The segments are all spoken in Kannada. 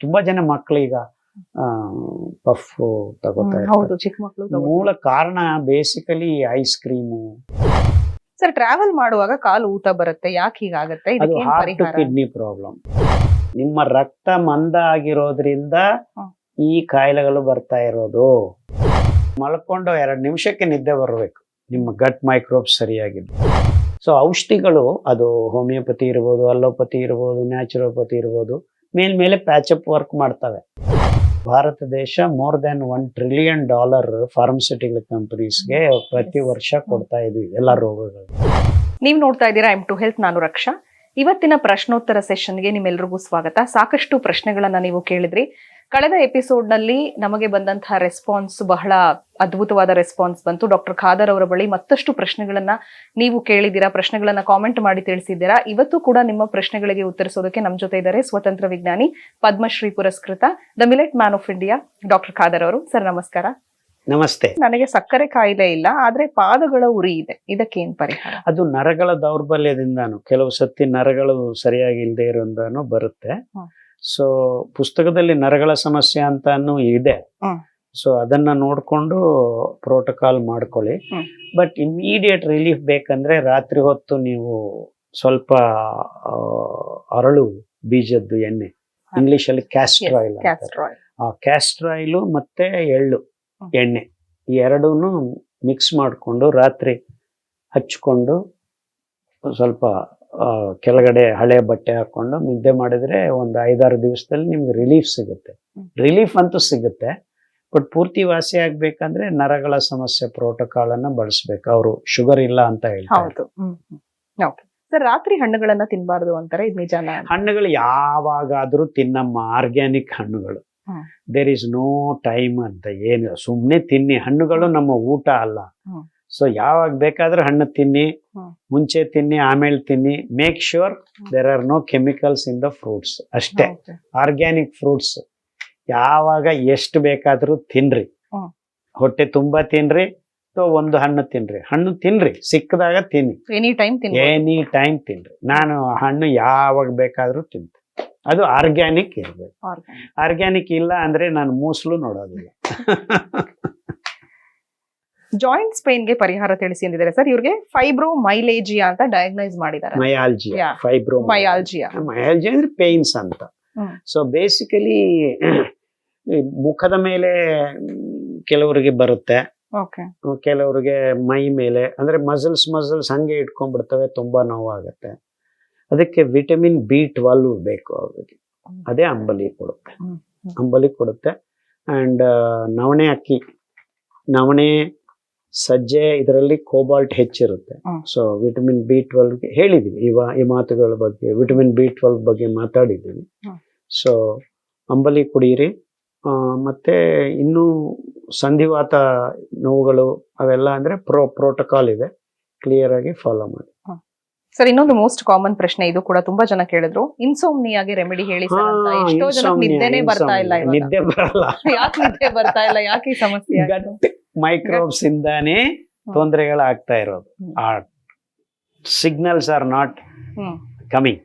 ತುಂಬಾ ಜನ ಮಕ್ಕಳೀಗ ಪಫ್ ತಗೋತಾ ಹೌದು, ಇರ್ತಾರೆ. ಚಿಕ್ಕ ಮಕ್ಕಳು. ಮೂಲ ಕಾರಣ basically ice cream, sir, travel ಮಾಡುವಾಗ ಕಾಲು ಊತ ಬರುತ್ತೆ, ಯಾಕೆ ಹೀಗಾಗತ್ತೆ? ಅದು ಇದಕ್ಕೆ ಹಾರ್ಟ್ ಪರಿಹಾರ? Kidney problem. ನಿಮ್ಮ ರಕ್ತ ಮಂದ ಆಗಿರೋದ್ರಿಂದ ಹ್ಮ್. ಈ ಕಾಯಿಲೆಗಳು ಬರ್ತಾ ಇರೋದು. ಮಲ್ಕೊಂಡು 2 ನಿಮಿಷಕ್ಕೆ ನಿದ್ದೆ ಬರಬೇಕು, ನಿಮ್ಮ ಗಟ್ ಮೈಕ್ರೋಬ್ಸ್ ಸರಿಯಾಗಿದ್ದು. ಸೊ ಔಷಧಿಗಳು, ಅದು ಹೋಮಿಯೋಪತಿ ಇರ್ಬೋದು, ಅಲೋಪತಿ ಇರ್ಬೋದು, ನ್ಯಾಚುರೋಪತಿ ಇರ್ಬೋದು, ಮೇಲ್ಮೇಲೆ ಪ್ಯಾಚಪ್ ವರ್ಕ್ ಮಾಡ್ತವೆ. ಭಾರತ ದೇಶ ಮೋರ್ ದೆನ್ $1 ಟ್ರಿಲಿಯನ್ ಫಾರ್ಮಸ್ಯೂಟಿಕಲ್ ಕಂಪನೀಸ್ಗೆ ಪ್ರತಿ ವರ್ಷ ಕೊಡ್ತಾ ಇದ್ವಿ ಎಲ್ಲ ರೋಗಗಳು. ನೀವು ನೋಡ್ತಾ ಇದ್ದೀರಾ M2 ಹೆಲ್ತ್, ನಾನು ರಕ್ಷಾ. ಇವತ್ತಿನ ಪ್ರಶ್ನೋತ್ತರ ಸೆಷನ್ಗೆ ನಿಮ್ಮೆಲ್ಲರಿಗೂ ಸ್ವಾಗತ. ಸಾಕಷ್ಟು ಪ್ರಶ್ನೆಗಳನ್ನ ನೀವು ಕೇಳಿದ್ರಿ. ಕಳೆದ ಎಪಿಸೋಡ್ ನಲ್ಲಿ ನಮಗೆ ಬಂದಂತಹ ರೆಸ್ಪಾನ್ಸ್ ಬಹಳ ಅದ್ಭುತವಾದ ರೆಸ್ಪಾನ್ಸ್ ಬಂತು. ಡಾಕ್ಟರ್ ಖಾದರ್ ಅವರ ಬಳಿ ಮತ್ತಷ್ಟು ಪ್ರಶ್ನೆಗಳನ್ನ ನೀವು ಕೇಳಿದ್ದೀರಾ, ಪ್ರಶ್ನೆಗಳನ್ನ ಕಾಮೆಂಟ್ ಮಾಡಿ ತಿಳಿಸಿದ್ದೀರಾ. ಇವತ್ತು ಕೂಡ ನಿಮ್ಮ ಪ್ರಶ್ನೆಗಳಿಗೆ ಉತ್ತರಿಸೋದಕ್ಕೆ ನಮ್ಮ ಜೊತೆ ಇದ್ದಾರೆ ಸ್ವತಂತ್ರ ವಿಜ್ಞಾನಿ, ಪದ್ಮಶ್ರೀ ಪುರಸ್ಕೃತ, the millet man of India doctor Khader ಅವರು. ಸರ್, ನಮಸ್ಕಾರ. ನಮಸ್ತೆ. ನನಗೆ ಸಕ್ಕರೆ ಕಾಯಿಲೆ ಇಲ್ಲ, ಆದ್ರೆ ಪಾದಗಳ ಉರಿ ಇದೆ, ಇದಕ್ಕೇನ್ ಪರಿಹಾರ? ಅದು ನರಗಳ ದೌರ್ಬಲ್ಯದಿಂದಾನು, ಕೆಲವು ಸತಿ ನರಗಳು ಸರಿಯಾಗಿ ಇಲ್ಲದೆ ಇರೋದಾನು ಬರುತ್ತೆ. ಸೊ ಪುಸ್ತಕದಲ್ಲಿ ನರಗಳ ಸಮಸ್ಯೆ ಅಂತಾನು ಇದೆ. ಸೊ ಅದನ್ನ ನೋಡ್ಕೊಂಡು ಪ್ರೋಟೋಕಾಲ್ ಮಾಡ್ಕೊಳ್ಳಿ. ಬಟ್ ಇಮಿಡಿಯೇಟ್ ರಿಲೀಫ್ ಬೇಕಂದ್ರೆ ರಾತ್ರಿ ಹೊತ್ತು ನೀವು ಸ್ವಲ್ಪ ಅರಳು ಬೀಜದ್ದು ಎಣ್ಣೆ, ಇಂಗ್ಲಿಷ್ ಅಲ್ಲಿ ಕ್ಯಾಸ್ಟರ್ ಆಯಿಲ್, ಆ ಕ್ಯಾಸ್ಟರ್ ಆಯಿಲು ಮತ್ತೆ ಎಳ್ಳು ಎಣ್ಣೆ, ಈ ಎರಡೂನು ಮಿಕ್ಸ್ ಮಾಡಿಕೊಂಡು ರಾತ್ರಿ ಹಚ್ಕೊಂಡು ಸ್ವಲ್ಪ ಕೆಳಗಡೆ ಹಳೆ ಬಟ್ಟೆ ಹಾಕೊಂಡು ನಿದ್ದೆ ಮಾಡಿದ್ರೆ ಒಂದು 5-6 ದಿವಸದಲ್ಲಿ ನಿಮ್ಗೆ ರಿಲೀಫ್ ಸಿಗುತ್ತೆ. ರಿಲೀಫ್ ಅಂತೂ ಸಿಗುತ್ತೆ, ಬಟ್ ಪೂರ್ತಿ ವಾಸಿ ಆಗ್ಬೇಕಂದ್ರೆ ನರಗಳ ಸಮಸ್ಯೆ ಪ್ರೋಟೋಕಾಲ್ ಅನ್ನ ಬಳಸ್ಬೇಕು. ಅವರು ಶುಗರ್ ಇಲ್ಲ ಅಂತ ಹೇಳ್ತಾರೆ. ಸರ್, ರಾತ್ರಿ ಹಣ್ಣುಗಳನ್ನ ತಿನ್ಬಾರ್ದು ಅಂತಾರೆ, ಇದು ನಿಜಾನ? ಹಣ್ಣುಗಳು ಯಾವಾಗಾದ್ರೂ ತಿನ್ನಮ್ಮ, ಆರ್ಗ್ಯಾನಿಕ್ ಹಣ್ಣುಗಳು. ದೇರ್ ಇಸ್ ನೋ ಟೈಮ್ ಅಂತ ಏನು, ಸುಮ್ನೆ ತಿನ್ನಿ. ಹಣ್ಣುಗಳು ನಮ್ಮ ಊಟ ಅಲ್ಲ. ಸೊ ಯಾವಾಗ ಬೇಕಾದ್ರೂ ಹಣ್ಣು ತಿನ್ನಿ, ಮುಂಚೆ ತಿನ್ನಿ, ಆಮೇಲೆ ತಿನ್ನಿ. Make sure there are no chemicals in the fruits ಅಷ್ಟೇ. ಆರ್ಗ್ಯಾನಿಕ್ ಫ್ರೂಟ್ಸ್ ಯಾವಾಗ ಎಷ್ಟು ಬೇಕಾದ್ರೂ ತಿನ್ರಿ, ಹೊಟ್ಟೆ ತುಂಬಾ ತಿನ್ರಿ. ಒಂದು ಹಣ್ಣು ತಿನ್ರಿ, ಸಿಕ್ಕದಾಗ ತಿನ್ನಿ, ಎನಿ ಟೈಮ್ ತಿನ್ರಿ. ನಾನು ಹಣ್ಣು ಯಾವಾಗ ಬೇಕಾದ್ರೂ ತಿಂತೀನಿ, ಅದು ಆರ್ಗ್ಯಾನಿಕ್ ಇರ್ಬೇಕು. ಆರ್ಗ್ಯಾನಿಕ್ ಇಲ್ಲ ಅಂದ್ರೆ ನಾನು ಮೂಸ್ಲು ನೋಡೋದಿಲ್ಲ. ಜಾಯಿಂಟ್ಸ್ ಪೇನ್ಗೆ ಪರಿಹಾರ ತಿಳಿಸಿ ಅಂದಿದ್ದಾರೆ ಸರ್. ಇವ್ರಿಗೆ ಫೈಬ್ರೋಮೈಲೇಜಿಯಾ ಅಂತ ಡಯಾಗ್ನೈಸ್ ಮಾಡಿದ್ದಾರೆ. ಮಯಾಲ್ಜಿಯಾ, ಫೈಬ್ರೋಮಯಾಲ್ಜಿಯಾ ಅಂದ್ರೆ ಪೇನ್ಸ್ ಅಂತ. ಸೊ ಬೇಸಿಕಲಿ ಮುಖದ ಮೇಲೆ ಕೆಲವರಿಗೆ ಬರುತ್ತೆ, ಕೆಲವರಿಗೆ ಮೈ ಮೇಲೆ, ಅಂದ್ರೆ ಮಸಲ್ಸ್ ಹಂಗೆ ಇಟ್ಕೊಂಡ್ಬಿಡ್ತವೆ, ತುಂಬಾ ನೋವಾಗತ್ತೆ. ಅದಕ್ಕೆ ವಿಟಮಿನ್ B12 ಬೇಕು ಅವ್ರಿಗೆ, ಅದೇ ಅಂಬಲಿ ಕೊಡುತ್ತೆ. ಅಂಡ್ ನವಣೆ ಅಕ್ಕಿ, ನವಣೆ, ಸಜ್ಜೆ, ಇದರಲ್ಲಿ ಕೋಬಾಲ್ಟ್ ಹೆಚ್ಚಿರುತ್ತೆ. ಸೊ ವಿಟಮಿನ್ B12 ಹೇಳಿದೀವಿ, ಈ ಮಾತುಗಳ ಬಗ್ಗೆ, ವಿಟಮಿನ್ B12 ಬಗ್ಗೆ ಮಾತಾಡಿದ್ದೀವಿ. ಸೊ ಅಂಬಲಿ ಕುಡಿಯಿರಿ. ಮತ್ತೆ ಇನ್ನು ಸಂಧಿವಾತ ನೋವುಗಳು ಅವೆಲ್ಲ ಅಂದ್ರೆ ಪ್ರೋಟೋಕಾಲ್ ಇದೆ, ಕ್ಲಿಯರ್ ಆಗಿ ಫಾಲೋ ಮಾಡಿ. ಸರ್, ಇನ್ನೊಂದು ಮೋಸ್ಟ್ ಕಾಮನ್ ಪ್ರಶ್ನೆ, ಇದು ಕೂಡ ತುಂಬಾ ಜನ ಕೇಳಿದ್ರು, ಇನ್ಸೋಮ್ನಿಯಾಗೆ ರೆಮಿಡಿ ಹೇಳಿ ಸರ್ ಅಂತ. ಎಷ್ಟೋ ಜನ ನಿದ್ದೆನೇ ಬರ್ತಾ ಇಲ್ಲ, ನಿದ್ದೆ ಬರಲ್ಲ. ಯಾಕೆ ನಿದ್ದೆ ಬರ್ತಾ ಇಲ್ಲ, ಯಾಕೆ ಈ ಸಮಸ್ಯೆ? ಗಟ್ ಮೈಕ್ರೋಬ್ಸ್ ಇಂದಾನೇ ತೊಂದರೆಗಳಾಗ್ತಾ ಇರೋದು. ಆ signals are not coming.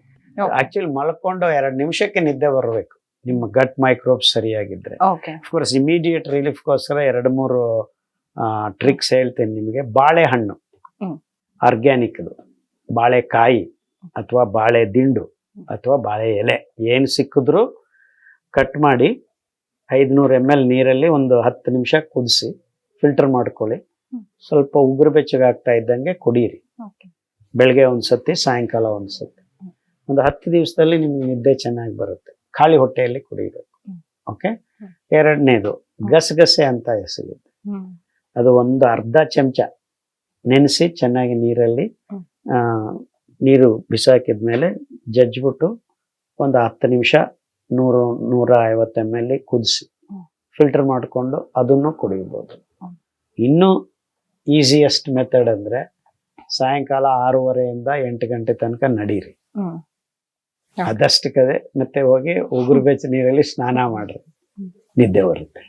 Actually ಮಲ್ಕೊಂಡು 2 ನಿಮಿಷಕ್ಕೆ ನಿದ್ದೆ ಬರಬೇಕು, ನಿಮ್ಮ ಗಟ್ ಮೈಕ್ರೋಬ್ಸ್ ಸರಿಯಾಗಿದ್ರೆ. ಅಫ್ಕೋರ್ಸ್ ಇಮಿಡಿಯೇಟ್ ರಿಲೀಫ್ಗೋಸ್ಕರ 2-3 ಟ್ರಿಕ್ಸ್ ಹೇಳ್ತೇನೆ ನಿಮಗೆ. ಬಾಳೆಹಣ್ಣು ಆರ್ಗ್ಯಾನಿಕ್, ಬಾಳೆಕಾಯಿ ಅಥವಾ ಬಾಳೆ ದಿಂಡು ಅಥವಾ ಬಾಳೆ ಎಲೆ ಏನು ಸಿಕ್ಕಿದ್ರು ಕಟ್ ಮಾಡಿ 500 ml ನೀರಲ್ಲಿ ಒಂದು 10 ನಿಮಿಷ ಕುದಿಸಿ ಫಿಲ್ಟರ್ ಮಾಡ್ಕೊಳ್ಳಿ. ಸ್ವಲ್ಪ ಉಗುರು ಬೆಚ್ಚಗಾಗ್ತಾ ಇದ್ದಂಗೆ ಕುಡೀರಿ. ಬೆಳಗ್ಗೆ ಒಂದ್ಸತಿ, ಸಾಯಂಕಾಲ ಒಂದ್ಸತಿ. ಒಂದು 10 ದಿವಸದಲ್ಲಿ ನಿಮ್ಗೆ ನಿದ್ದೆ ಚೆನ್ನಾಗಿ ಬರುತ್ತೆ. ಖಾಲಿ ಹೊಟ್ಟೆಯಲ್ಲಿ ಕುಡಿಬೇಕು. ಓಕೆ. ಎರಡನೇದು ಗಸಗಸೆ ಅಂತ ಸಿಗುತ್ತೆ. ಅದು ಒಂದು ಅರ್ಧ ಚಮಚ ನೆನೆಸಿ ಚೆನ್ನಾಗಿ ನೀರಲ್ಲಿ, ನೀರು ಬಿಸಾಕಿದ್ಮೇಲೆ ಜಜ್ಜಿಬಿಟ್ಟು ಒಂದು 10 ನಿಮಿಷ 100-150 ml ಕುದಿಸಿ ಫಿಲ್ಟರ್ ಮಾಡಿಕೊಂಡು ಅದನ್ನು ಕುಡಿಯಬಹುದು. ಇನ್ನು ಈಸಿಯೆಸ್ಟ್ ಮೆಥಡ್ ಅಂದ್ರೆ ಸಾಯಂಕಾಲ 6:30 to 8 ಗಂಟೆ ತನಕ ನಡೀರಿ. ಅದಷ್ಟಕ್ಕದೆ ಮತ್ತೆ ಹೋಗಿ ಉಗುರು ಬೆಚ್ಚ ನೀರಲ್ಲಿ ಸ್ನಾನ ಮಾಡ್ರಿ, ನಿದ್ದೆ ಬರುತ್ತೆ.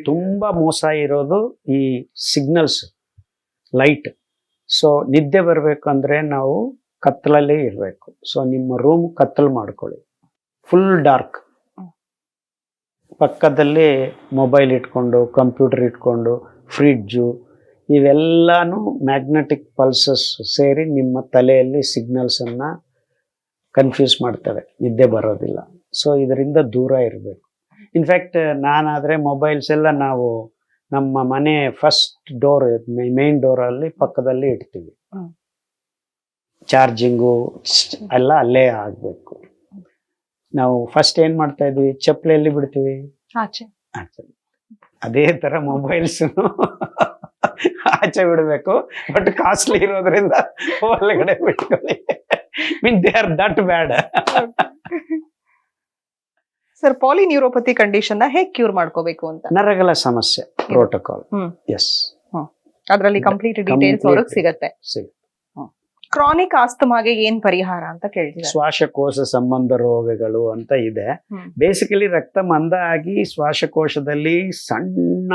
ತುಂಬಾ ಮೋಸ ಇರೋದು ಈ ಸಿಗ್ನಲ್ಸ್, ಲೈಟ್. ಸೊ ನಿದ್ದೆ ಬರ್ಬೇಕಂದ್ರೆ ನಾವು ಕತ್ತಲಲ್ಲಿ ಇರಬೇಕು. ಸೊ ನಿಮ್ಮ ರೂಮ್ ಕತ್ತಲು ಮಾಡ್ಕೊಳ್ಳಿ, ಫುಲ್ ಡಾರ್ಕ್. ಪಕ್ಕದಲ್ಲಿ ಮೊಬೈಲ್ ಇಟ್ಕೊಂಡು, ಕಂಪ್ಯೂಟರ್ ಇಟ್ಕೊಂಡು, ಫ್ರಿಡ್ಜು ಇವೆಲ್ಲನೂ ಮ್ಯಾಗ್ನೆಟಿಕ್ ಪಲ್ಸಸ್ ಸೇರಿ ನಿಮ್ಮ ತಲೆಯಲ್ಲಿ ಸಿಗ್ನಲ್ಸನ್ನು ಕನ್ಫ್ಯೂಸ್ ಮಾಡ್ತವೆ, ನಿದ್ದೆ ಬರೋದಿಲ್ಲ. ಸೊ ಇದರಿಂದ ದೂರ ಇರಬೇಕು. ಇನ್ಫ್ಯಾಕ್ಟ್ ನಾನಾದರೆ ಮೊಬೈಲ್ಸ್ ಎಲ್ಲ ನಾವು ನಮ್ಮ ಮನೆ ಫಸ್ಟ್ ಡೋರ್, ಮೇನ್ ಡೋರಲ್ಲಿ ಪಕ್ಕದಲ್ಲಿ ಇಡ್ತೀವಿ. ಚಾರ್ಜಿಂಗು ಎಲ್ಲ ಅಲ್ಲೇ ಆಗಬೇಕು. ನಾವು ಫಸ್ಟ್ ಏನು ಮಾಡ್ತಾ ಇದ್ವಿ, ಚಪ್ಪಲಿಯಲ್ಲಿ ಬಿಡ್ತೀವಿ ಆಚೆ. ಅದೇ ಥರ ಮೊಬೈಲ್ಸ್ ಆಚೆ ಬಿಡಬೇಕು. ಬಟ್ ಕಾಸ್ಟ್ಲಿ ಇರೋದ್ರಿಂದ ಒಳಗಡೆ ಬಿಟ್ಕೊಳ್ಳಿ. They are that bad. Sir, polyneuropathy condition ಹೇಗೆ ಕ್ಯೂರ್ ಮಾಡ್ಕೋಬೇಕು ಅಂತ? ನರಗಳ ಸಮಸ್ಯೆ ಪ್ರೋಟೋಕಾಲ್. ಎಸ್, ಅದರಲ್ಲಿ ಕಂಪ್ಲೀಟ್ ಡೀಟೇಲ್ಸ್ ಅವ್ರಿಗೆ ಸಿಗತ್ತೆ. ಕ್ರಾನಿಕ್ ಆಸ್ತಮಾಗೆ ಏನ್ ಪರಿಹಾರ ಅಂತ ಕೇಳ್ತಿದ್ದಾರೆ. ಶ್ವಾಸಕೋಶ ಸಂಬಂಧ ರೋಗಗಳು ಅಂತ ಇದೆ. ಬೇಸಿಕಲಿ ರಕ್ತ ಮಂದ ಆಗಿ ಶ್ವಾಸಕೋಶದಲ್ಲಿ ಸಣ್ಣ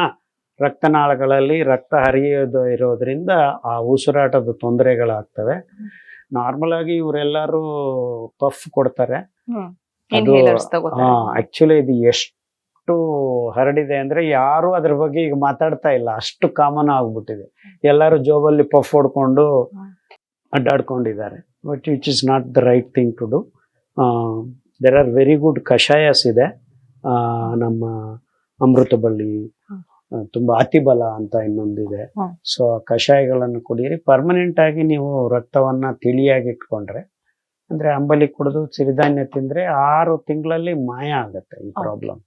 ರಕ್ತನಾಳಗಳಲ್ಲಿ ರಕ್ತ ಹರಿಯೋದು ಇರೋದ್ರಿಂದ ಆ ಉಸಿರಾಟದ ತೊಂದರೆಗಳಾಗ್ತವೆ. ನಾರ್ಮಲ್ ಆಗಿ ಇವರೆಲ್ಲರೂ ಪಫ್ ಕೊಡ್ತಾರೆ. ಆಕ್ಚುಲಿ ಇದು ಎಷ್ಟು ಹರಡಿದೆ ಅಂದ್ರೆ ಯಾರು ಅದ್ರ ಬಗ್ಗೆ ಈಗ ಮಾತಾಡ್ತಾ ಇಲ್ಲ, ಅಷ್ಟು ಕಾಮನ್ ಆಗ್ಬಿಟ್ಟಿದೆ. ಎಲ್ಲರೂ ಜೋಬಲ್ಲಿ ಪಫ್ ಹೊಡ್ಕೊಂಡು ಅಡ್ಡಾಡ್ಕೊಂಡಿದ್ದಾರೆ. But which is not the right thing to do. There are very good kashayas ಇದೆ. ನಮ್ಮ ಅಮೃತ ಬಳ್ಳಿ, ತುಂಬ ಅತಿಬಲ ಅಂತ ಇನ್ನೊಂದಿದೆ. ಸೊ ಆ ಕಷಾಯಗಳನ್ನು ಕುಡಿಯಿರಿ. ಪರ್ಮನೆಂಟ್ ಆಗಿ ನೀವು ರಕ್ತವನ್ನ ತಿಳಿಯಾಗಿ ಇಟ್ಕೊಂಡ್ರೆ, ಅಂದ್ರೆ ಅಂಬಲಿ ಕುಡಿದು ಸಿರಿಧಾನ್ಯ ತಿಂದ್ರೆ 6 ತಿಂಗಳಲ್ಲಿ ಮಾಯ ಆಗತ್ತೆ ಈ ಪ್ರಾಬ್ಲಮ್.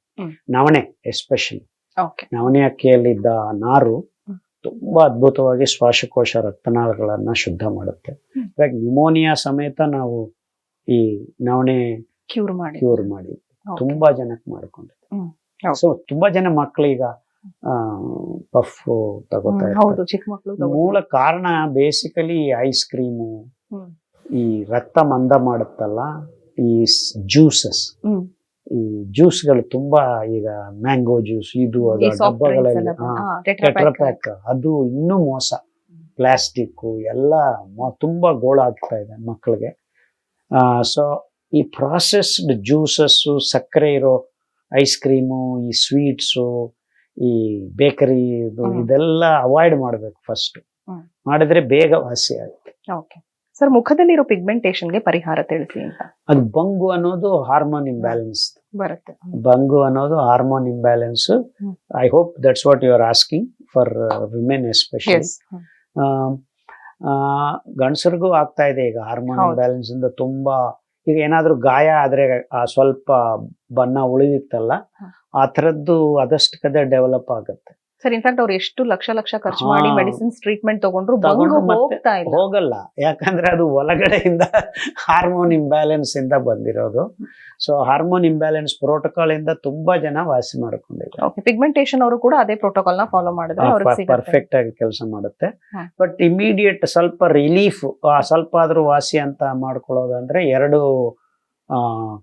ನವಣೆ ಎಸ್ಪೆಷಲಿ, ನವಣೆ ಅಕ್ಕಿಯಲ್ಲಿದ್ದ ನಾರು ತುಂಬಾ ಅದ್ಭುತವಾಗಿ ಶ್ವಾಸಕೋಶ ರಕ್ತನಾಳಗಳನ್ನ ಶುದ್ಧ ಮಾಡುತ್ತೆ. ಇವಾಗ ನ್ಯೂಮೋನಿಯಾ ಸಮೇತ ನಾವು ಈ ನವಣೆ ಕ್ಯೂರ್ ಮಾಡಿ ತುಂಬಾ ಜನಕ್ಕೆ ಮಾಡ್ಕೊಂಡಿದ್ದೆ. ಸೊ ತುಂಬಾ ಜನ ಮಕ್ಕಳೀಗ ಪಫ್ ತಗೋತಾ ಇರ್ತಾರೆ. ಮೂಲ ಕಾರಣ ಬೇಸಿಕಲಿ ಐಸ್ ಕ್ರೀಮು, ಈ ರಕ್ತ ಮಂದ ಮಾಡುತ್ತಲ್ಲ ಈ ಜ್ಯೂಸಸ್, ಈ ಜ್ಯೂಸ್ಗಳು ತುಂಬಾ, ಈಗ ಮ್ಯಾಂಗೋ ಜ್ಯೂಸ್, ಇದು ಅದು ಡಬ್ಬಗಳಲ್ಲಿ ಟೆಟ್ರಾಪ್ಯಾಕ್, ಅದು ಇನ್ನೂ ಮೋಸ. ಪ್ಲಾಸ್ಟಿಕ್ ಎಲ್ಲ ತುಂಬಾ ಗೋಳಾಗ್ತಾ ಇದೆ ಮಕ್ಕಳಿಗೆ. ಸೊ ಈ ಪ್ರಾಸೆಸ್ಡ್ ಜ್ಯೂಸಸ್ಸು, ಸಕ್ಕರೆ ಇರೋ ಐಸ್ ಕ್ರೀಮು, ಈ ಸ್ವೀಟ್ಸು, ಈ ಬೇಕರಿ ಇದೆಲ್ಲ ಅವಾಯ್ಡ್ ಮಾಡಬೇಕು. ಫಸ್ಟ್ ಮಾಡಿದ್ರೆ ಬೇಗ ವಾಸಿ ಆಗುತ್ತೆ. ಸರ್, ಮುಖದಲ್ಲಿರೋ ಪಿಗ್ಮೆಂಟೇಷನ್ಗೆ ಪರಿಹಾರ ತಿಳಿಸಿ ಅಂತ. ಅದು ಬಂಗು ಅನ್ನೋದು ಹಾರ್ಮೋನ್ ಇಂಬ್ಯಾಲೆನ್ಸ್ ಬರುತ್ತೆ. ಬಂಗು ಅನ್ನೋದು hormone imbalance. I hope that's what you are asking for women especially. ಗಂಡಸರಿಗೂ ಆಗ್ತಾ ಇದೆ ಈಗ ಹಾರ್ಮೋನ್ ಇಂಬ್ಯಾಲೆನ್ಸ್ ಇಂದ ತುಂಬಾ. ಈಗ ಏನಾದ್ರೂ ಗಾಯ ಆದ್ರೆ ಸ್ವಲ್ಪ ಬಣ್ಣ ಉಳಿದಿತ್ತಲ್ಲ, ಆ ಥರದ್ದು ಆದಷ್ಟು ಡೆವಲಪ್ ಆಗುತ್ತೆ. ಸರ್, ಇನ್ಫ್ಯಾಕ್ಟ್ ಅವ್ರು ಎಷ್ಟು ಲಕ್ಷ ಖರ್ಚು ಮಾಡಿ ಮೆಡಿಸಿನ್ಸ್ ಟ್ರೀಟ್ಮೆಂಟ್ ತಗೊಂಡ್ರು ಹೋಗಲ್ಲ. ಯಾಕಂದ್ರೆ ಅದು ಒಳಗಡೆಯಿಂದ ಹಾರ್ಮೋನ್ ಇಂಬ್ಯಾಲೆನ್ಸ್ ಇಂದ ಬಂದಿರೋದು. ಸೊ ಹಾರ್ಮೋನ್ ಇಂಬ್ಯಾಲೆನ್ಸ್ ಪ್ರೋಟೋಕಾಲ್ ಇಂದ ತುಂಬಾ ಜನ ವಾಸಿ ಮಾಡ್ಕೊಂಡಿದ್ದಾರೆ. ಪಿಗ್ಮೆಂಟೇಷನ್ ಅವರು ಕೂಡ ಅದೇ ಪ್ರೋಟೋಕಾಲ್ ನ ಫಾಲೋ ಮಾಡಿದ್ರೆ ಪರ್ಫೆಕ್ಟ್ ಆಗಿ ಕೆಲಸ ಮಾಡುತ್ತೆ. ಬಟ್ ಇಮಿಡಿಯೇಟ್ ಸ್ವಲ್ಪ ರಿಲೀಫ್, ಸ್ವಲ್ಪ ಆದ್ರೂ ವಾಸಿ ಅಂತ ಮಾಡ್ಕೊಳ್ಳೋದಂದ್ರೆ 2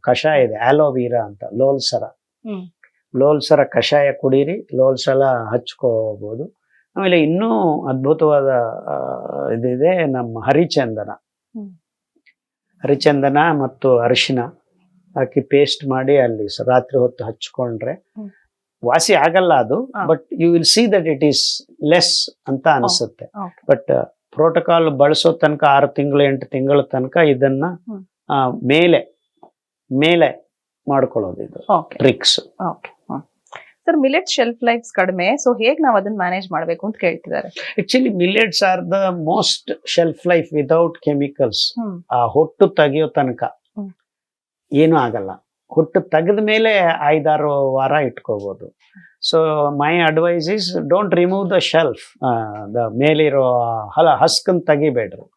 ಕಷಾಯ ಇದೆ. ಆಲೋವೀರಾ ಅಂತ, ಲೋಲ್ಸರ ಕಷಾಯ ಕುಡೀರಿ, ಲೋಲ್ಸಲ ಹಚ್ಕೋಬಹುದು. ಆಮೇಲೆ ಇನ್ನೂ ಅದ್ಭುತವಾದ ಇದಿದೆ, ನಮ್ಮ ಹರಿಚಂದನ ಮತ್ತು ಅರಿಶಿನ ಹಾಕಿ ಪೇಸ್ಟ್ ಮಾಡಿ ಅಲ್ಲಿ ರಾತ್ರಿ ಹೊತ್ತು ಹಚ್ಕೊಂಡ್ರೆ ವಾಸಿ ಆಗಲ್ಲ ಅದು, but you will see that it is less ಅಂತ ಅನಿಸುತ್ತೆ. ಬಟ್ ಪ್ರೋಟೋಕಾಲ್ ಬಳಸೋ ತನಕ 6 ತಿಂಗಳು 8 ತಿಂಗಳ ತನಕ ಇದನ್ನ ಮೇಲೆ ಮಾಡ್ಕೊಳ್ಳೋದು, ಇದು tricks. Sir, millet shelf life ಕಡಿಮೆ, ಸೊ ಹೇಗೆ ನಾವು ಅದನ್ನ ಮ್ಯಾನೇಜ್ ಮಾಡಬೇಕು ಅಂತ ಕೇಳ್ತಿದ್ದಾರೆ. Actually millets are the most shelf life without chemicals. ಆ ಹೊಟ್ಟು ತೆಗಿಯೋ ತನಕ ಏನು ಆಗಲ್ಲ. ಹೊಟ್ಟು ತೆಗೆದ ಮೇಲೆ 5-6 ವಾರ ಇಟ್ಕೋಬಹುದು. So my advice is don't remove the shell, the ಮೇಲಿರೋ ಹಸ್ಕನ್ ತೆಗಿಬೇಡ್ರಿ.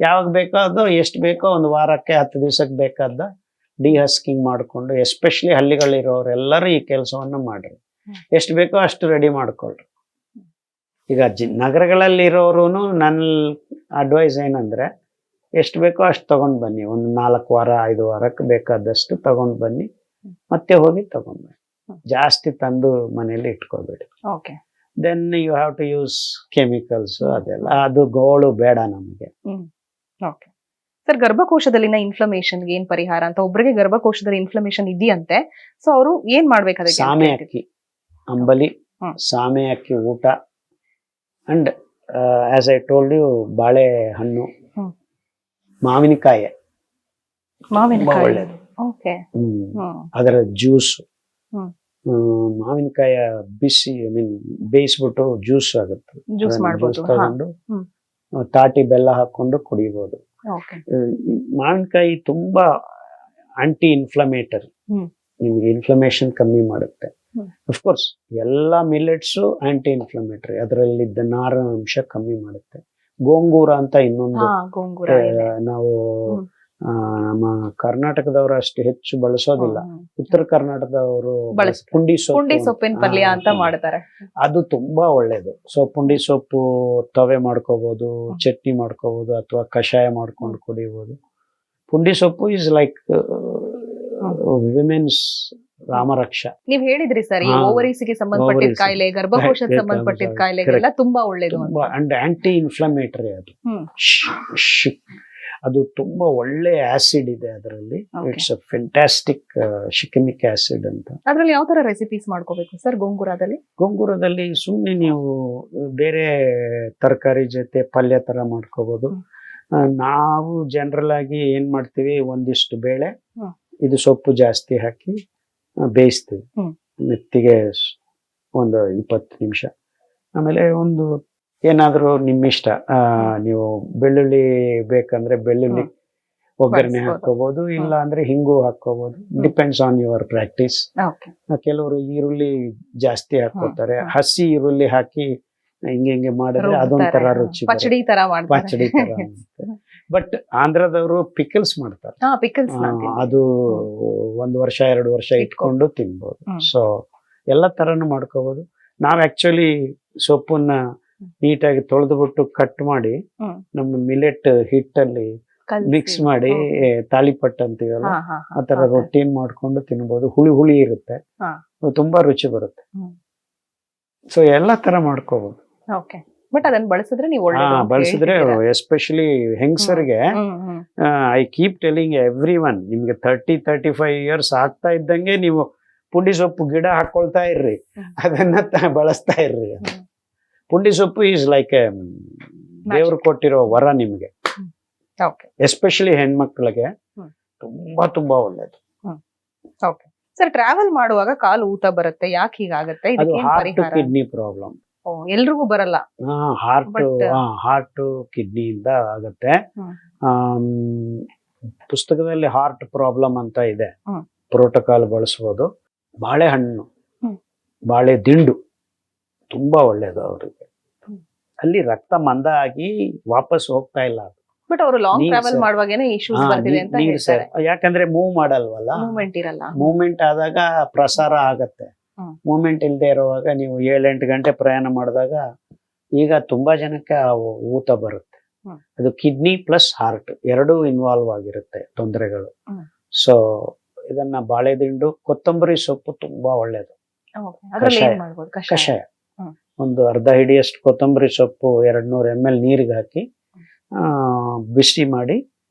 ಯಾವಾಗ ಬೇಕಾದೋ, ಎಷ್ಟು ಬೇಕೋ, 1 ವಾರಕ್ಕೆ 10 ದಿವಸಕ್ಕೆ ಬೇಕಾದ ಡಿಹಸ್ಕಿಂಗ್ ಮಾಡಿಕೊಂಡು, ಎಸ್ಪೆಷಲಿ ಹಳ್ಳಿಗಳಿರೋರೆಲ್ಲರೂ ಈ ಕೆಲಸವನ್ನು ಮಾಡ್ರಿ. ಎಷ್ಟು ಬೇಕೋ ಅಷ್ಟು ರೆಡಿ ಮಾಡ್ಕೊಳ್ರಿ. ಈಗ ನಗರಗಳಲ್ಲಿರೋರು ನನ್ನ ಅಡ್ವೈಸ್ ಏನಂದ್ರೆ, ಎಷ್ಟು ಬೇಕೋ ಅಷ್ಟು ತಗೊಂಡ್ ಬನ್ನಿ. 4 ವಾರ 5 ವಾರಕ್ಕೆ ಬೇಕಾದಷ್ಟು ತಗೊಂಡ್ ಬನ್ನಿ, ಮತ್ತೆ ಹೋಗಿ ತಗೊಂಡ್ ಬನ್ನಿ. ಜಾಸ್ತಿ ತಂದು ಮನೆಯಲ್ಲಿ ಇಟ್ಕೋಬೇಡಿ. Then you have to use chemicals, ಅದೆಲ್ಲ ಅದು ಗೋಳು ಬೇಡ ನಮಗೆ. ಸರ್ ಗರ್ಭಕೋಶದಲ್ಲಿನ ಇನ್ಫ್ಲಮೇಷನ್ಗೆ ಏನ್ ಪರಿಹಾರ ಅಂತ, ಒಬ್ಬರಿಗೆ ಗರ್ಭಕೋಶದಲ್ಲಿ ಇನ್ಫ್ಲಮೇಷನ್ ಇದೆಯಂತೆ, ಸೊ ಅವರು ಏನ್ ಮಾಡ್ಬೇಕು ಅದಕ್ಕೆ? ಸಾಮೆ ಅಕ್ಕಿ, ಅಂಬಲಿ, ಹ್ಮ್. ಸಾಮೆ ಅಕ್ಕಿ ಊಟ, and as I told you ಬಾಳೆಹಣ್ಣು, ಹ್ಮ್. ಮಾವಿನಕಾಯಿ ತುಂಬಾ ಮಾವಿನಕಾಯಿ. ಒಳ್ಳೇದು. ಓಕೆ. ಅದರ ಜ್ಯೂಸ್, ಹ್ಮ್. ಮಾವಿನಕಾಯ ಬಿಸಿ ಬೇಯಿಸ್ಬಿಟ್ಟು ಜ್ಯೂಸ್ ಆಗುತ್ತೆ, ಜ್ಯೂಸ್ ಮಾಡ್ಬೋದು. ಜ್ಯೂಸ್ ತಗೊಂಡು ಹ್ಮ್. ತಾಟಿ ಬೆಲ್ಲ ಹಾಕೊಂಡು ಕುಡಿಬಹುದು. ಓಕೆ. ಮಾವಿನಕಾಯಿ ತುಂಬಾ ಆಂಟಿ ಇನ್ಫ್ಲಮೇಟರಿ, ಹ್ಮ್. ನಿಮ್ಗೆ ಇನ್ಫ್ಲಮೇಷನ್ ಕಮ್ಮಿ ಮಾಡುತ್ತೆ. ಹ್ಮ್. ಅಫ್ಕೋರ್ಸ್ ಎಲ್ಲಾ ಮಿಲೆಟ್ಸ್ ಆಂಟಿ ಇನ್ಫ್ಲಮೇಟರಿ, ಅದರಲ್ಲಿದ್ದ ನಾರಿನಾಂಶ ಕಮ್ಮಿ ಮಾಡುತ್ತೆ. ಗೋಂಗೂರ ಅಂತ ಇನ್ನೊಂದು ಗೋಂಗೂರ ನಾವು ಹ್ಮ್. ನಮ್ಮ ಕರ್ನಾಟಕದವರು ಅಷ್ಟು ಹೆಚ್ಚು ಬಳಸೋದಿಲ್ಲ, ಉತ್ತರ ಕರ್ನಾಟಕದವರು ಪುಂಡಿ ಪುಂಡಿ ಸೊಪ್ಪಿನ ಪಲ್ಯ ಅಂತ ಮಾಡ್ತಾರೆ. ಅದು ತುಂಬಾ ಒಳ್ಳೇದು. ಸೊ ಪುಂಡಿ ಸೊಪ್ಪು ತವೆ ಮಾಡ್ಕೋಬಹುದು, ಚಟ್ನಿ ಮಾಡ್ಕೋಬಹುದು, ಅಥವಾ ಕಷಾಯ ಮಾಡ್ಕೊಂಡು ಕುಡಿಬಹುದು. ಪುಂಡಿ ಸೊಪ್ಪು ಇಸ್ ಲೈಕ್ ವಿಮೆನ್ಸ್ ರಾಮರಕ್ಷ. ನೀವ್ ಹೇಳಿದ್ರಿ ಸರ್, ಈ ಓವರೀಸ್ಗೆ ಸಂಬಂಧಪಟ್ಟಿದ ಕಾಯಿಲೆ, ಗರ್ಭಕೋಶಕ್ಕೆ ಸಂಬಂಧಪಟ್ಟಿದ ಕಾಯಿಲೆಗೆಲ್ಲ ತುಂಬಾ ಒಳ್ಳೇದು ಅಂತ. ಅಂಡ್ ಆಂಟಿ ಇನ್ಫ್ಲಮೇಟರಿ ಅದು. ಅದು ತುಂಬಾ ಒಳ್ಳೆ ಆಸಿಡ್ ಇದೆ ಅದರಲ್ಲಿ. ಇಟ್ಸ್ ಅ ಫ್ಯಾಂಟಾಸ್ಟಿಕ್ ಶಿಕಮಿಕ್ ಆಸಿಡ್ ಅಂತ. ಅದ್ರಲ್ಲಿ ಯಾವ ತರ ರೆಸಿಪೀಸ್ ಮಾಡ್ಕೋಬೇಕು ಸರ್ ಗೋಂಗೂರದಲ್ಲಿ? ಗೋಂಗೂರದಲ್ಲಿ ಸುಮ್ಮನೆ ನೀವು ಬೇರೆ ತರಕಾರಿ ಜೊತೆ ಪಲ್ಯ ತರ ಮಾಡ್ಕೋಬಹುದು. ನಾವು ಜನರಲ್ ಆಗಿ ಏನ್ ಮಾಡ್ತೀವಿ, ಒಂದಿಷ್ಟು ಬೇಳೆ, ಇದು ಸೊಪ್ಪು ಜಾಸ್ತಿ ಹಾಕಿ ಬೇಯಿಸ್ತೀವಿ ಮೆತ್ತಿಗೆ ಒಂದು 20 ನಿಮಿಷ. ಆಮೇಲೆ ಒಂದು ಏನಾದ್ರೂ ನಿಮ್ಮಿಷ್ಟ, ನೀವು ಬೆಳ್ಳುಳ್ಳಿ ಬೇಕಂದ್ರೆ ಬೆಳ್ಳುಳ್ಳಿ ಒಗ್ಗರಣೆ ಹಾಕೋಬಹುದು, ಇಲ್ಲ ಅಂದ್ರೆ ಹಿಂಗು ಹಾಕೋಬಹುದು. Depends on your practice. ಕೆಲವರು ಈರುಳ್ಳಿ ಜಾಸ್ತಿ ಹಾಕೋತಾರೆ, ಹಸಿ ಈರುಳ್ಳಿ ಹಾಕಿ ಹಿಂಗೆ ಮಾಡಿದ್ರೆ ಅದೊಂಥರ ರುಚಿ, ಪಚಡಿ ತರ. ಬಟ್ ಆಂಧ್ರದವರು ಪಿಕಲ್ಸ್ ಮಾಡ್ತಾರೆ, ಅದು 1 ವರ್ಷ 2 ವರ್ಷ ಇಟ್ಕೊಂಡು ತಿನ್ಬಹುದು. ಸೊ ಎಲ್ಲ ತರನು ಮಾಡ್ಕೋಬಹುದು. ನಾವ್ ಆಕ್ಚುಲಿ ಸೊಪ್ಪನ್ನ ನೀಟಾಗಿ ತೊಳೆದ್ಬಿಟ್ಟು ಕಟ್ ಮಾಡಿ ನಮ್ಮ ಮಿಲೆಟ್ ಹಿಟ್ಟಲ್ಲಿ ಮಿಕ್ಸ್ ಮಾಡಿ ತಾಳಿಪಟ್ಟು ಅಂತೀವಲ್ಲ, ಆ ತರ ರೊಟ್ಟಿನ್ ಮಾಡ್ಕೊಂಡು ತಿನ್ಬಹುದು. ಹುಳಿ ಇರುತ್ತೆ, ತುಂಬಾ ರುಚಿ ಬರುತ್ತೆ. ಸೊ ಎಲ್ಲಾ ತರ ಮಾಡ್ಕೋಬಹುದು. ಬಟ್ ಅದನ್ನ ಬಳಸಿದ್ರೆ ನೀವು ಬಳಸಿದ್ರೆ ಎಸ್ಪೆಷಲಿ ಹೆಂಗಸರಿಗೆ, I keep telling every one, ನಿಮ್ಗೆ 30-35 ಇಯರ್ಸ್ ಆಗ್ತಾ ಇದ್ದಂಗೆ ನೀವು ಪುಂಡಿ ಸೊಪ್ಪು ಗಿಡ ಹಾಕೊಳ್ತಾ ಇರ್ರಿ, ಅದನ್ನ ಬಳಸ್ತಾ ಇರ್ರಿ. ಪುಂಡಿ ಸೊಪ್ಪು ಈಸ್ ಲೈಕ್ ಎ ದೇವ್ರು ಕೊಟ್ಟಿರೋ ವರ ನಿಮ್ಗೆ, ಎಸ್ಪೆಷಲಿ ಹೆಣ್ಮಕ್ಳಿಗೆ ತುಂಬಾ ತುಂಬಾ ಒಳ್ಳೇದು. ಸರ್ ಟ್ರಾವೆಲ್ ಮಾಡುವಾಗ ಕಾಲು ಊತ ಬರುತ್ತೆ, ಯಾಕೆ ಹೀಗಾಗತ್ತೆ? ಅದು ಹಾರ್ಟ್ ಕಿಡ್ನಿ ಪ್ರಾಬ್ಲಮ್. ಎಲ್ರಿಗೂ ಬರಲ್ಲ. ಹಾರ್ಟ್ ಕಿಡ್ನಿಯಿಂದ ಆಗತ್ತೆ. ಪುಸ್ತಕದಲ್ಲಿ ಹಾರ್ಟ್ ಪ್ರಾಬ್ಲಮ್ ಅಂತ ಇದೆ, ಪ್ರೋಟೋಕಾಲ್ ಬಳಸಬಹುದು. ಬಾಳೆಹಣ್ಣು, ಬಾಳೆ ದಿಂಡು ತುಂಬಾ ಒಳ್ಳೇದು ಅವರಿಗೆ. ಅಲ್ಲಿ ರಕ್ತ ಮಂದ ಆಗಿ ವಾಪಸ್ ಹೋಗ್ತಾ ಇಲ್ಲ. ಬಟ್ ಅವರು ಲಾಂಗ್ ಟ್ರಾವೆಲ್ ಮಾಡುವಾಗೇನೆ ಇಶ್ಯೂಸ್ ಬರ್ತಿದೆ ಅಂತ ಹೇಳ್ತಾರೆ. ಯಾಕಂದ್ರೆ ಮೂವ್ ಮಾಡಲ್ವಲ್ಲ, ಮೂವ್ಮೆಂಟ್ ಇರಲ್ಲ. ಮೂವ್ಮೆಂಟ್ ಆದಾಗ ಪ್ರಸಾರ ಆಗತ್ತೆ. ಮೂವ್ಮೆಂಟ್ ಇಲ್ಲದೆ ಇರುವಾಗ ನೀವು 7-8 ಗಂಟೆ ಪ್ರಯಾಣ ಮಾಡಿದಾಗ ಈಗ ತುಂಬಾ ಜನಕ್ಕೆ ಊತ ಬರುತ್ತೆ. ಅದು ಕಿಡ್ನಿ ಪ್ಲಸ್ ಹಾರ್ಟ್ ಎರಡೂ ಇನ್ವಾಲ್ವ್ ಆಗಿರುತ್ತೆ ತೊಂದರೆಗಳು. ಸೊ ಇದನ್ನ ಬಾಳೆದಿಂಡು, ಕೊತ್ತಂಬರಿ ಸೊಪ್ಪು ತುಂಬಾ ಒಳ್ಳೇದು. ಕಷಾಯ ಒಂದು ಅರ್ಧ ಹಿಡಿಯಷ್ಟು ಕೊತ್ತಂಬರಿ ಸೊಪ್ಪು 200 ml ನೀರಿಗೆ ಹಾಕಿ ಬಿಸಿ ಮಾಡಿ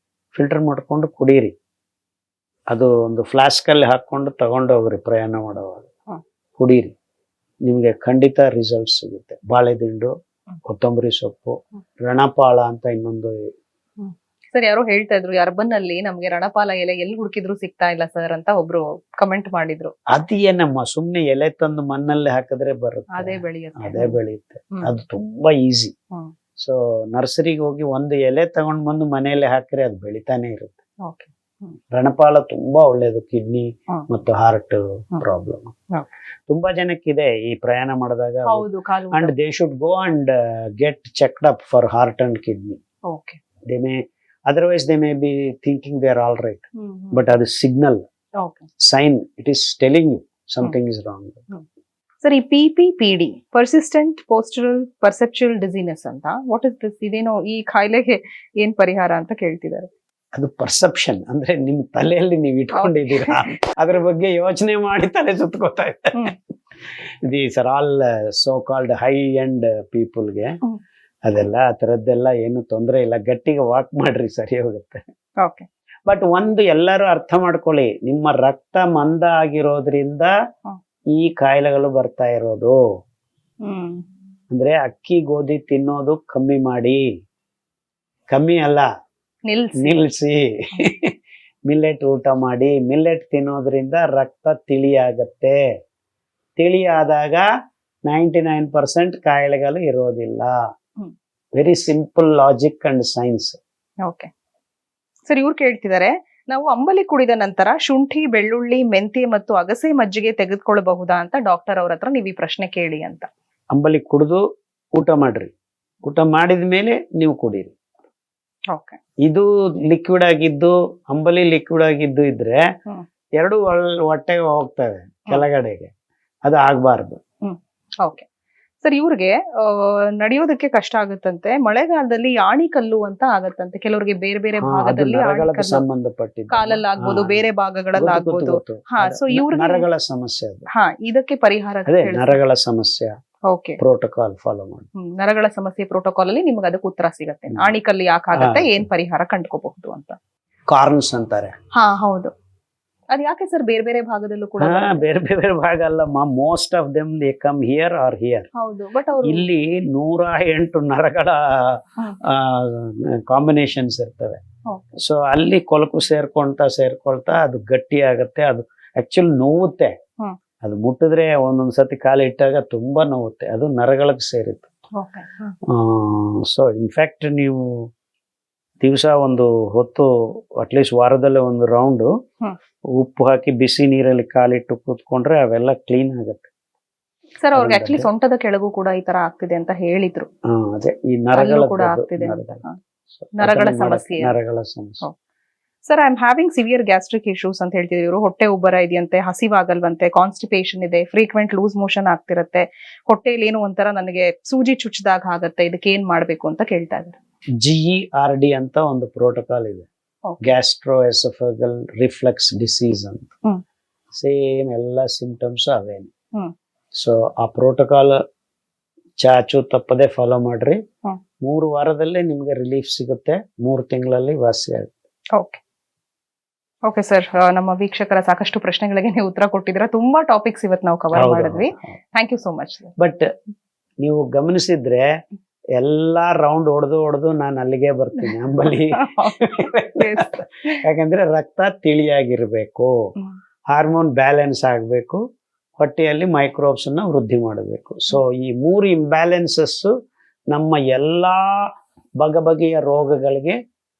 ಫಿಲ್ಟರ್ ಮಾಡ್ಕೊಂಡು ಕುಡೀರಿ. ಅದು ಒಂದು ಫ್ಲಾಸ್ಕ್ ಅಲ್ಲಿ ಹಾಕೊಂಡು ತಗೊಂಡೋಗ್ರಿ, ಪ್ರಯಾಣ ಮಾಡುವಾಗ ಕುಡೀರಿ, ನಿಮ್ಗೆ ಖಂಡಿತ ರಿಸಲ್ಟ್ ಸಿಗುತ್ತೆ. ಬಾಳೆದಿಂಡು, ಕೊತ್ತಂಬರಿ ಸೊಪ್ಪು, ರಣಪಾಳ ಅಂತ ಇನ್ನೊಂದು. ಸರ್ ಯಾರೋ ಹೇಳ್ತಾ ಇದ್ರು, ಅರ್ಬನ್ ಅಲ್ಲಿ ನಮ್ಗೆ ರಣಪಾಲ ಎಲೆ ಎಲ್ಲಿ ಹುಡುಕಿದ್ರು ಸಿಗ್ತಾ ಇಲ್ಲ ಸರ್ ಅಂತ ಒಬ್ರು ಕಮೆಂಟ್ ಮಾಡಿದ್ರು. ಅದೇನಮ್ಮ, ಸುಮ್ನೆ ಎಲೆ ತಂದು ಮಣ್ಣಲ್ಲಿ ಹಾಕಿದ್ರೆ ಬರುತ್ತೆ, ಅದೇ ಬೆಳೆಯುತ್ತೆ. ಅದು ತುಂಬಾ ಈಸಿ. ಸೊ ನರ್ಸರಿಗೆ ಹೋಗಿ ಒಂದು ಎಲೆ ತಗೊಂಡ್ ಬಂದು ಮನೆಯಲ್ಲೇ ಹಾಕಿದ್ರೆ ಅದು ಬೆಳಿತಾನೆ ಇರುತ್ತೆ. ರಣಪಾಲ ತುಂಬಾ ಒಳ್ಳೇದು ಕಿಡ್ನಿ ಮತ್ತು ಹಾರ್ಟ್ ಪ್ರಾಬ್ಲಮ್. ತುಂಬಾ ಜನಕ್ಕಿದೆ ಈ ಪ್ರಯಾಣ ಮಾಡಿದಾಗ. And they should go and get checked up for heart and kidney. They may otherwise they may be thinking they are all right, but that is signal, sign, it is telling you something is wrong. Sir, ee PPPD, persistent postural perceptual dizziness anta, what is this? ideno ee khayilege ಏನು ಪರಿಹಾರ ಅಂತ ಕೇಳ್ತಿದ್ದಾರೆ. ಅದು ಪರ್ಸೆಪ್ಷನ್ ಅಂದ್ರೆ ನಿಮ್ ತಲೆಯಲ್ಲಿ ನೀವು ಇಟ್ಕೊಂಡಿದ್ದೀರಾ, ಅದ್ರ ಬಗ್ಗೆ ಯೋಚನೆ ಮಾಡಿ ತಲೆ ಸುತ್ಕೋತಾ ಇದೆ. These are all so called high end ಪೀಪಲ್ಗೆ ಅದೆಲ್ಲ ಆ ಥರದ್ದೆಲ್ಲ ಏನು ತೊಂದರೆ ಇಲ್ಲ. ಗಟ್ಟಿಗೆ ವಾಕ್ ಮಾಡ್ರಿ, ಸರಿ ಹೋಗುತ್ತೆ. ಓಕೆ. ಬಟ್ ಒಂದು ಎಲ್ಲರೂ ಅರ್ಥ ಮಾಡ್ಕೊಳ್ಳಿ, ನಿಮ್ಮ ರಕ್ತ ಮಂದ ಆಗಿರೋದ್ರಿಂದ ಈ ಕಾಯಿಲೆಗಳು ಬರ್ತಾ ಇರೋದು. ಅಂದ್ರೆ ಅಕ್ಕಿ ಗೋಧಿ ತಿನ್ನೋದು ಕಮ್ಮಿ ಮಾಡಿ, ಕಮ್ಮಿ ಅಲ್ಲ ನಿಲ್ಸಿ. ಮಿಲ್ಲೆಟ್ ಊಟ ಮಾಡಿ. ಮಿಲ್ಲೆಟ್ ತಿನ್ನೋದ್ರಿಂದ ರಕ್ತ ತಿಳಿಯಾಗತ್ತೆ. ತಿಳಿಯಾದಾಗ 99% ಕಾಯಿಲೆಗಳು ಇರೋದಿಲ್ಲ. Very simple logic and science. Okay sir, ಇವ್ರು ಕೇಳ್ತಿದ್ದಾರೆ, ನಾವು ಅಂಬಲಿ ಕುಡಿದ ನಂತರ ಶುಂಠಿ, ಬೆಳ್ಳುಳ್ಳಿ, ಮೆಂತ್ಯ ಮತ್ತು ಅಗಸೆ ಮಜ್ಜಿಗೆ ತೆಗೆದುಕೊಳ್ಳಬಹುದಾ ಅಂತ ಡಾಕ್ಟರ್ ಅವ್ರ ಹತ್ರ ನೀವು ಈ ಪ್ರಶ್ನೆ ಕೇಳಿ ಅಂತ. ಅಂಬಲಿ ಕುಡಿದು ಊಟ ಮಾಡ್ರಿ, ಊಟ ಮಾಡಿದ ಮೇಲೆ ನೀವು ಕುಡೀರಿ. ಓಕೆ. ಇದು ಲಿಕ್ವಿಡ್ ಆಗಿದ್ದು, ಅಂಬಲಿ ಲಿಕ್ವಿಡ್ ಆಗಿದ್ದು ಇದ್ರೆ ಎರಡು ಹೊಟ್ಟೆಗೆ ಹೋಗ್ತವೆ ಕೆಳಗಡೆಗೆ, ಅದು ಆಗ್ಬಾರ್ದು. ಓಕೆ ಸರ್, ಇವ್ರಿಗೆ ನಡೆಯೋದಕ್ಕೆ ಕಷ್ಟ ಆಗುತ್ತಂತೆ, ಮಳೆಗಾಲದಲ್ಲಿ ಆಣಿಕಲ್ಲು ಅಂತ ಆಗತ್ತಂತೆ ಕೆಲವರಿಗೆ, ಬೇರೆ ಬೇರೆ ಭಾಗದಲ್ಲಿ ಸಂಬಂಧಪಟ್ಟಿದ್ದು, ಕಾಲಲ್ಲಿ ಆಗ್ಬೋದು, ಬೇರೆ ಭಾಗಗಳಲ್ಲಿ ಹಾ, ಸೊ ಇವ್ರಿಗೆ ನರಗಳ ಸಮಸ್ಯೆ ಅದು. ಹಾ, ಇದಕ್ಕೆ ಪರಿಹಾರ ನರಗಳ ಸಮಸ್ಯೆ. ಓಕೆ, ಪ್ರೋಟೋಕಾಲ್ ಫಾಲೋ ಮಾಡಿ. ನರಗಳ ಸಮಸ್ಯೆ ಪ್ರೋಟೋಕಾಲ್ ಅಲ್ಲಿ ನಿಮ್ಗೆ ಅದಕ್ಕೆ ಉತ್ತರ ಸಿಗತ್ತೆ. ಆಣಿಕಲ್ಲು ಯಾಕೆ ಆಗತ್ತೆ, ಏನ್ ಪರಿಹಾರ ಕಂಡುಕೋಬಹುದು ಅಂತ. ಕಾರ್ನ್ಸ್ ಅಂತಾರೆ. ಹಾ ಹೌದು, ಅದ್ ಯಾಕೆ ಸರ್ ಬೇರೆ ಬೇರೆ ಭಾಗದಲ್ಲೂ ಕೂಡ? ಬೇರೆ ಬೇರೆ ಭಾಗ ಅಲ್ಲಮ್ಮ, most of them they come here are here. ಹೌದು, ಬಟ್ ಇಲ್ಲಿ 108 ನರಗಳ ಕಾಂಬಿನೇಷನ್ಸ್ ಇರ್ತವೆ. ಸೊ ಅಲ್ಲಿ ಕೊಳಕು ಸೇರ್ಕೊಳ್ತಾ ಅದು ಗಟ್ಟಿ ಆಗತ್ತೆ. ಅದು ಆಕ್ಚುಲಿ ನೋವುತ್ತೆ, ಅದು ಮುಟ್ಟಿದ್ರೆ ಒಂದೊಂದ್ಸತಿ ಕಾಲು ಇಟ್ಟಾಗ ತುಂಬಾ ನೋವುತ್ತೆ. ಅದು ನರಗಳಿಗೆ ಸೇರಿತ್ತು. ಸೊ ಇನ್ಫ್ಯಾಕ್ಟ್ ನೀವು ದಿವಸ ಒಂದು ಹೊತ್ತು ಅಟ್ಲೀಸ್ಟ್ ವಾರದಲ್ಲೇ ಒಂದು ರೌಂಡ್ ಉಪ್ಪು ಹಾಕಿ ಬಿಸಿ ನೀರಲ್ಲಿ ಕಾಲಿಟ್ಟು ಕೂತ್ಕೊಂಡ್ರೆ ಅವೆಲ್ಲ ಕ್ಲೀನ್ ಆಗುತ್ತೆ. ಸರ್, ಅವ್ರಿಗೆ ಆಕ್ಚುಲಿ ಸೊಂಟದ ಕೆಳಗೂ ಕೂಡ ಈ ತರ ಆಗ್ತಿದೆ ಅಂತ ಹೇಳಿದ್ರು. ಅದೇ ಈ ನರಗಳ ಕೂಡ ಆಗ್ತಿದೆ, ನರಗಳ ಸಮಸ್ಯೆ. Sir, I am having severe gastric issues ಅಂತ ಹೇಳ್ತಿದ್ರು ಇವರು. ಹೊಟ್ಟೆ ಉಬ್ಬರ ಇದೆಯಂತೆ, ಹಸಿವಾಗಲ್ವಂತೆ, ಕಾನ್ಸ್ಟಿಪೇಷನ್ ಇದೆ, ಫ್ರೀಕ್ವೆಂಟ್ ಲೂಸ್ ಮೋಷನ್ ಆಗ್ತಿರತ್ತೆ, ಹೊಟ್ಟೆಯಲ್ಲಿ ಏನು ಒಂಥರ ನನಗೆ ಸೂಜಿ ಚುಚ್ಚಿದಾಗ ಆಗತ್ತೆ, ಇದಕ್ಕೆ ಏನ್ ಮಾಡ್ಬೇಕು ಅಂತ ಕೇಳ್ತಾ ಇದ್ದಾರೆ. GERD ಅಂತ ಒಂದು ಪ್ರೋಟೋಕಾಲ್ ಇದೆ, ಗ್ಯಾಸ್ಟ್ರೋ ಎಸೋಫೇಗಲ್ ರಿಫ್ಲೆಕ್ಸ್ ಡಿಸೀಸ್ ಅಂತ. ಸೇಮ್ ಎಲ್ಲ ಸಿಂಪ್ಟಮ್ಸ್ ಅವೇನು. ಸೊ ಆ ಪ್ರೋಟೋಕಾಲ್ ಚಾಚು ತಪ್ಪದೆ ಫಾಲೋ ಮಾಡ್ರಿ. 3 ವಾರದಲ್ಲೇ ನಿಮ್ಗೆ ರಿಲೀಫ್ ಸಿಗುತ್ತೆ, 3 ತಿಂಗಳಲ್ಲಿ ವಾಸಿ ಆಗುತ್ತೆ. ಓಕೆ ಓಕೆ ಸರ್, ನಮ್ಮ ವೀಕ್ಷಕರ ಸಾಕಷ್ಟು ಪ್ರಶ್ನೆಗಳಿಗೆ ನೀವು ಉತ್ತರ ಕೊಟ್ಟಿದ್ದೀರಾ. ತುಂಬಾ ಟಾಪಿಕ್ಸ್ ಇವತ್ತು ನಾವು ಕವರ್ ಮಾಡಿದ್ವಿ. Thank you so much. But ನೀವು ಗಮನಿಸಿದ್ರೆ ಎಲ್ಲಾ ರೌಂಡ್ ಹೊಡೆದು ನಾನು ಅಲ್ಲಿಗೆ ಬರ್ತೀನಿ, ಅಂಬಲಿ. ಯಾಕಂದ್ರೆ ರಕ್ತ ತಿಳಿಯಾಗಿರ್ಬೇಕು, ಹಾರ್ಮೋನ್ ಬ್ಯಾಲೆನ್ಸ್ ಆಗ್ಬೇಕು, ಹೊಟ್ಟೆಯಲ್ಲಿ ಮೈಕ್ರೋಬ್ಸ್ ಅನ್ನ ವೃದ್ಧಿ ಮಾಡಬೇಕು. ಸೊ ಈ 3 ಇಂಬ್ಯಾಲೆನ್ಸಸ್ ನಮ್ಮ ಎಲ್ಲಾ ಬಗೆಯ ರೋಗಗಳಿಗೆ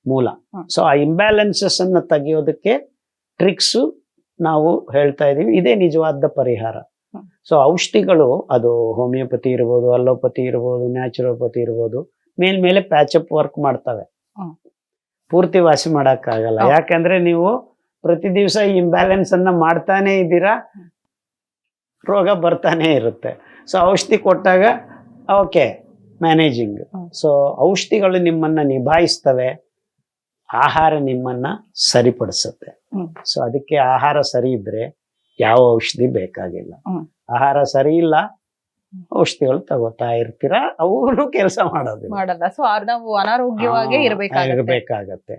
ಮೂಲ. ಸೊ ಆ ಇಂಬ್ಯಾಲೆನ್ಸಸ್ ಅನ್ನ ತೆಗೆಯೋದಕ್ಕೆ ಟ್ರಿಕ್ಸ್ ನಾವು ಹೇಳ್ತಾ ಇದೀವಿ. ಇದೇ ನಿಜವಾದ ಪರಿಹಾರ. ಸೊ ಔಷಧಿಗಳು, ಅದು ಹೋಮಿಯೋಪತಿ ಇರ್ಬೋದು, ಅಲೋಪತಿ ಇರ್ಬೋದು, ನ್ಯಾಚುರೋಪತಿ ಇರ್ಬೋದು, ಮೇಲ್ಮೇಲೆ ಪ್ಯಾಚಪ್ ವರ್ಕ್ ಮಾಡ್ತವೆ, ಪೂರ್ತಿ ವಾಸಿ ಮಾಡಕ್ಕಾಗಲ್ಲ. ಯಾಕಂದ್ರೆ ನೀವು ಪ್ರತಿ ದಿವಸ ಈ ಇಂಬ್ಯಾಲೆನ್ಸ್ ಅನ್ನ ಮಾಡ್ತಾನೆ ಇದ್ದೀರಾ, ರೋಗ ಬರ್ತಾನೆ ಇರುತ್ತೆ. ಸೊ ಔಷಧಿ ಕೊಟ್ಟಾಗ ಓಕೆ ಮ್ಯಾನೇಜಿಂಗ್. ಸೊ ಔಷಧಿಗಳು ನಿಮ್ಮನ್ನ ನಿಭಾಯಿಸ್ತವೆ, ಆಹಾರ ನಿಮ್ಮನ್ನ ಸರಿಪಡಿಸುತ್ತೆ. ಸೊ ಅದಕ್ಕೆ ಆಹಾರ ಸರಿ ಇದ್ರೆ ಯಾವ ಔಷಧಿ ಬೇಕಾಗಿಲ್ಲ. ಆಹಾರ ಸರಿ ಇಲ್ಲ, ಔಷಧಿಗಳು ತಗೋತಾ ಇರ್ತೀರಾ, ಅವರು ಕೆಲಸ ಮಾಡಲ್ಲ. ಸೊ ನಾವು ಅನಾರೋಗ್ಯವಾಗಿ ಇರ್ಬೇಕಾಗತ್ತೆ.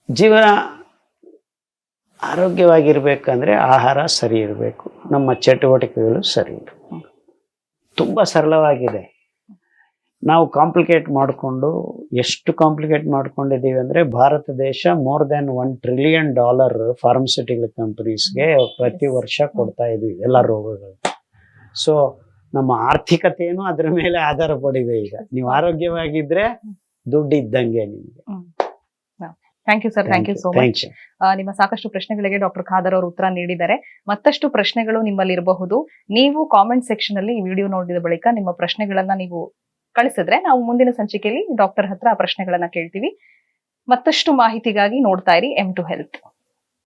ಜೀವನ ಆರೋಗ್ಯವಾಗಿರ್ಬೇಕಂದ್ರೆ ಆಹಾರ ಸರಿ ಇರಬೇಕು, ನಮ್ಮ ಚಟುವಟಿಕೆಗಳು ಸರಿ ಇರಬೇಕು. ತುಂಬಾ ಸರಳವಾಗಿದೆ. ನಾವು ಕಾಂಪ್ಲಿಕೇಟ್ ಮಾಡಿಕೊಂಡು, ಎಷ್ಟು ಕಾಂಪ್ಲಿಕೇಟ್ ಮಾಡ್ಕೊಂಡಿದ್ದೀವಿ ಅಂದ್ರೆ, ಭಾರತ ದೇಶ more than $1 trillion ಫಾರ್ಮಸ್ಯೂಟಿಕಲ್ ಕಂಪನೀಸ್ಗೆ ಪ್ರತಿ ವರ್ಷ ಕೊಡ್ತಾ ಇದ್ವಿ ಎಲ್ಲ ರೋಗಗಳು. ಸೊ ನಮ್ಮ ಆರ್ಥಿಕತೆಯನ್ನು ಅದರ ಮೇಲೆ ಆಧಾರ ಪಡಿದೆ. ಈಗ ನೀವು ಆರೋಗ್ಯವಾಗಿದ್ರೆ ದುಡ್ಡು ಇದ್ದಂಗೆ ನಿಮ್ಗೆ. Thank you sir, thank you so much. ನಿಮ್ಮ ಸಾಕಷ್ಟು ಪ್ರಶ್ನೆಗಳಿಗೆ ಡಾಕ್ಟರ್ ಖಾದರ್ ಅವರು ಉತ್ತರ ನೀಡಿದ್ದಾರೆ. ಮತ್ತಷ್ಟು ಪ್ರಶ್ನೆಗಳು ನಿಮ್ಮಲ್ಲಿ ಇರಬಹುದು. ನೀವು ಕಾಮೆಂಟ್ ಸೆಕ್ಷನ್ ಅಲ್ಲಿ ಈ ವಿಡಿಯೋ ನೋಡಿದ ಬಳಿಕ ನಿಮ್ಮ ಪ್ರಶ್ನೆಗಳನ್ನ ನೀವು ಕಳಿಸಿದ್ರೆ ನಾವು ಮುಂದಿನ ಸಂಚಿಕೆಯಲ್ಲಿ ಡಾಕ್ಟರ್ ಹತ್ರ ಆ ಪ್ರಶ್ನೆಗಳನ್ನ ಕೇಳ್ತೀವಿ. ಮತ್ತಷ್ಟು ಮಾಹಿತಿಗಾಗಿ ನೋಡ್ತಾ ಇರಿ M2 Health.